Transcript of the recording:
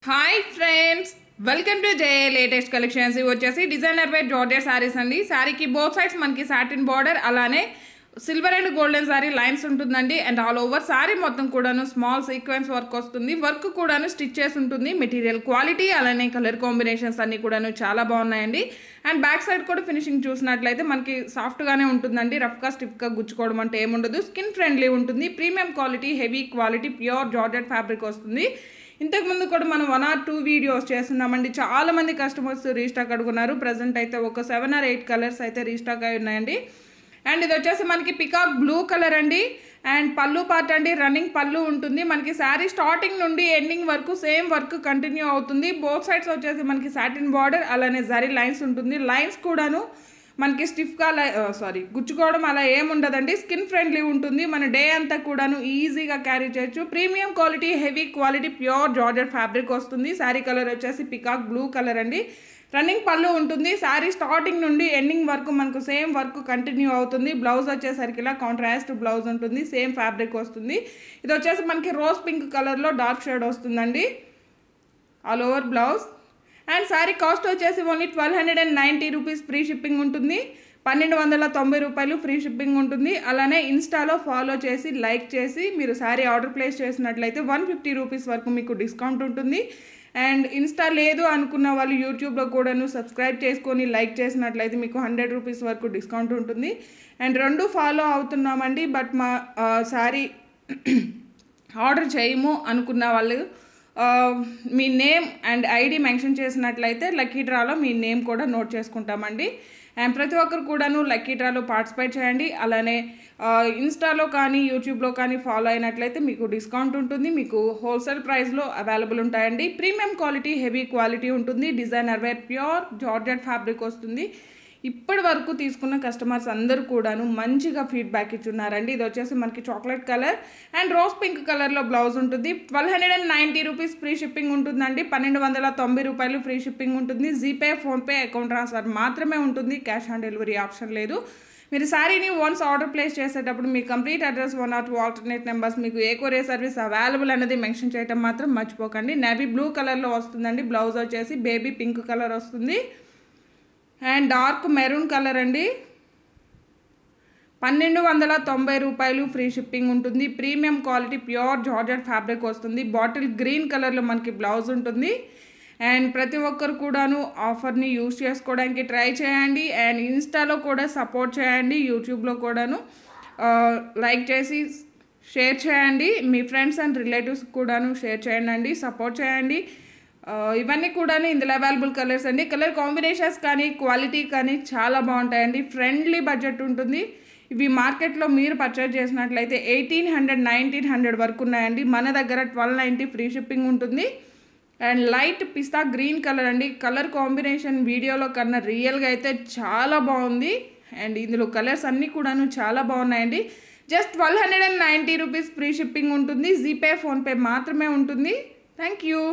Hi friends, welcome to J latest collections. ఇవి వచ్చేసి designer wear georgette saris అండి. శారీకి బోత్ సైడ్స్ మనకి సాటిన్ బార్డర్, అలానే silver and golden sari lines ఉంటుందండి. అండ్ ఆల్ ఓవర్ శారీ మొత్తం కూడాను స్మాల్ సీక్వెన్స్ వర్క్ వస్తుంది. వర్క్ కూడాను స్టిచ్ చేసి ఉంటుంది. మెటీరియల్ క్వాలిటీ అలానే కలర్ కాంబినేషన్స్ అన్ని కూడాను చాలా బాగున్నాయండి. అండ్ బ్యాక్ సైడ్ కూడా ఫినిషింగ్ చూసినట్లయితే మనకి సాఫ్ట్గానే ఉంటుందండి. రఫ్గా స్టిఫ్గా గుచ్చుకోవడం అంటే ఏముండదు. స్కిన్ ఫ్రెండ్లీ ఉంటుంది. Premium quality, heavy quality, pure georgette fabric వస్తుంది. ఇంతకుముందు కూడా మనం 1 or 2 వీడియోస్ చేస్తున్నామండి. చాలామంది కస్టమర్స్ రీస్టాక్ అడుగున్నారు. ప్రజెంట్ అయితే ఒక 7 or 8 కలర్స్ అయితే రీస్టాక్ అయి ఉన్నాయండి. అండ్ ఇది వచ్చేసి మనకి పికాక్ బ్లూ కలర్ అండి. అండ్ పళ్ళు పార్ట్ అండి, రన్నింగ్ పళ్ళు ఉంటుంది. మనకి శారీ స్టార్టింగ్ నుండి ఎండింగ్ వరకు సేమ్ వర్క్ కంటిన్యూ అవుతుంది. బోత్ సైడ్స్ వచ్చేసి మనకి సాటిన్ బార్డర్, అలానే జరీ లైన్స్ ఉంటుంది. లైన్స్ కూడాను మనకి స్టిఫ్గా గుచ్చుకోవడం అలా ఏముండదండి. స్కిన్ ఫ్రెండ్లీ ఉంటుంది. మన డే అంతా కూడాను ఈజీగా క్యారీ చేయొచ్చు. Premium quality, heavy quality, pure georgette fabric వస్తుంది. శారీ కలర్ వచ్చేసి పికాక్ బ్లూ కలర్ అండి. రన్నింగ్ పళ్ళు ఉంటుంది. శారీ స్టార్టింగ్ నుండి ఎండింగ్ వరకు మనకు సేమ్ వర్క్ కంటిన్యూ అవుతుంది. బ్లౌజ్ వచ్చేసరికి ఇలా కాంట్రాస్ట్ బ్లౌజ్ ఉంటుంది. సేమ్ ఫ్యాబ్రిక్ వస్తుంది. ఇది వచ్చేసి మనకి రోజ్ పింక్ కలర్లో డార్క్ షేడ్ వస్తుందండి all over blouse. And sari cost వచ్చేసి ఓన్లీ 1290 రూపీస్ ఫ్రీ షిప్పింగ్ ఉంటుంది. 1290 రూపాయలు ఫ్రీ షిప్పింగ్ ఉంటుంది. అలానే ఇన్స్టాలో ఫాలో చేసి లైక్ చేసి మీరు శారీ ఆర్డర్ ప్లేస్ చేసినట్లయితే 150 రూపీస్ వరకు మీకు డిస్కౌంట్ ఉంటుంది. అండ్ ఇన్స్టా లేదు అనుకున్న వాళ్ళు యూట్యూబ్లో కూడాను సబ్స్క్రైబ్ చేసుకొని లైక్ చేసినట్లయితే మీకు 100 రూపీస్ వరకు డిస్కౌంట్ ఉంటుంది. And 2 follow అవుతున్నామండి. బట్ మా శారీ ఆర్డర్ చేయము అనుకున్న వాళ్ళు మీ నేమ్ అండ్ ఐడి మెన్షన్ చేసినట్లయితే లక్కీ డ్రాలో మీ నేమ్ కూడా నోట్ చేసుకుంటామండి. అండ్ ప్రతి ఒక్కరు కూడాను లక్కీ డ్రాలో పార్టిసిపేట్ చేయండి. అలానే ఇన్స్టాలో కానీ యూట్యూబ్లో కానీ ఫాలో అయినట్లయితే మీకు డిస్కౌంట్ ఉంటుంది. మీకు హోల్సేల్ ప్రైస్లో అవైలబుల్ ఉంటాయండి. ప్రీమియం క్వాలిటీ, హెవీ క్వాలిటీ ఉంటుంది. Designer wear pure georgette fabric వస్తుంది. ఇప్పటి వరకు తీసుకున్న కస్టమర్స్ అందరూ కూడాను మంచిగా ఫీడ్బ్యాక్ ఇచ్చున్నారండి. ఇది వచ్చేసి మనకి chocolate colour and rose pink కలర్లో బ్లౌజ్ ఉంటుంది. 1290 రూపీస్ ఫ్రీ షిప్పింగ్ ఉంటుందండి. 1290 రూపాయలు ఫ్రీ షిప్పింగ్ ఉంటుంది. జీపే, ఫోన్పే, అకౌంట్ ట్రాన్స్ఫర్ మాత్రమే ఉంటుంది. క్యాష్ ఆన్ డెలివరీ ఆప్షన్ లేదు. మీరు శారీని వన్స్ ఆర్డర్ ప్లేస్ చేసేటప్పుడు మీ complete address, 1 or 2 alternate numbers, మీకు ఏ కొరియర్ సర్వీస్ అవైలబుల్ అనేది మెన్షన్ చేయడం మాత్రం మర్చిపోకండి. నేవీ బ్లూ కలర్లో వస్తుందండి. బ్లౌజ్ వచ్చేసి బేబీ పింక్ కలర్ వస్తుంది. అండ్ డార్క్ మెరూన్ కలర్ అండి. 1290 రూపాయలు ఫ్రీ షిప్పింగ్ ఉంటుంది. Premium quality, pure georgette fabric వస్తుంది. బాటిల్ గ్రీన్ కలర్లో మనకి బ్లౌజ్ ఉంటుంది. అండ్ ప్రతి ఒక్కరు కూడాను ఆఫర్ని యూజ్ చేసుకోవడానికి ట్రై చేయండి. అండ్ ఇన్స్టాలో కూడా సపోర్ట్ చేయండి. యూట్యూబ్లో కూడాను లైక్ చేసి షేర్ చేయండి. మీ ఫ్రెండ్స్ అండ్ రిలేటివ్స్ కూడాను షేర్ చేయండి. సపోర్ట్ చేయండి. ఇవన్నీ కూడా ఇందులో అవైలబుల్ కలర్స్ అండి. కలర్ కాంబినేషన్స్ కానీ క్వాలిటీ కానీ చాలా బాగుంటాయండి. ఫ్రెండ్లీ బడ్జెట్ ఉంటుంది. ఇవి మార్కెట్లో మీరు పర్చేజ్ చేసినట్లయితే 1800, 1900 వరకు ఉన్నాయండి. మన దగ్గర 1290 ఫ్రీ షిప్పింగ్ ఉంటుంది. And light pista green colour అండి. కలర్ కాంబినేషన్ వీడియోలో కన్నా రియల్గా అయితే చాలా బాగుంది. అండ్ ఇందులో కలర్స్ అన్నీ కూడాను చాలా బాగున్నాయండి. జస్ట్ 1290 రూపీస్ ఫ్రీ షిప్పింగ్ ఉంటుంది. జీపే, ఫోన్పే మాత్రమే ఉంటుంది. Thank you.